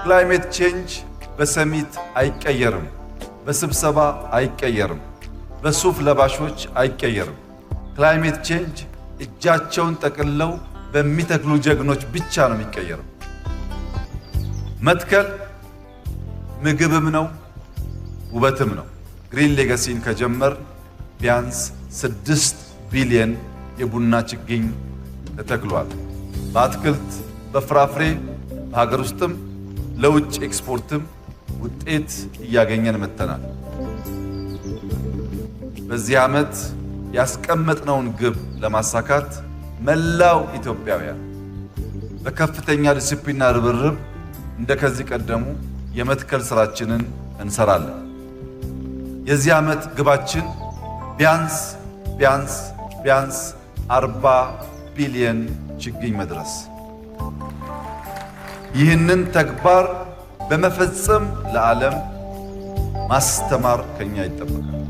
ክላይሜት ቼንጅ በሰሚት አይቀየርም፣ በስብሰባ አይቀየርም፣ በሱፍ ለባሾች አይቀየርም። ክላይሜት ቼንጅ እጃቸውን ጠቅልለው በሚተክሉ ጀግኖች ብቻ ነው የሚቀየረው። መትከል ምግብም ነው ውበትም ነው። ግሪን ሌጋሲን ከጀመር ቢያንስ 6 ቢሊየን የቡና ችግኝ ተተክሏል። በአትክልት በፍራፍሬ በሀገር ውስጥም ለውጭ ኤክስፖርትም ውጤት እያገኘን መጥተናል። በዚህ ዓመት ያስቀመጥነውን ግብ ለማሳካት መላው ኢትዮጵያውያን በከፍተኛ ዲሲፕሊንና ርብርብ እንደከዚህ ቀደሙ የመትከል ስራችንን እንሰራለን። የዚህ ዓመት ግባችን ቢያንስ 40 ቢሊየን ችግኝ መድረስ። ይህንን ተግባር በመፈጸም ለዓለም ማስተማር ከኛ ይጠበቃል።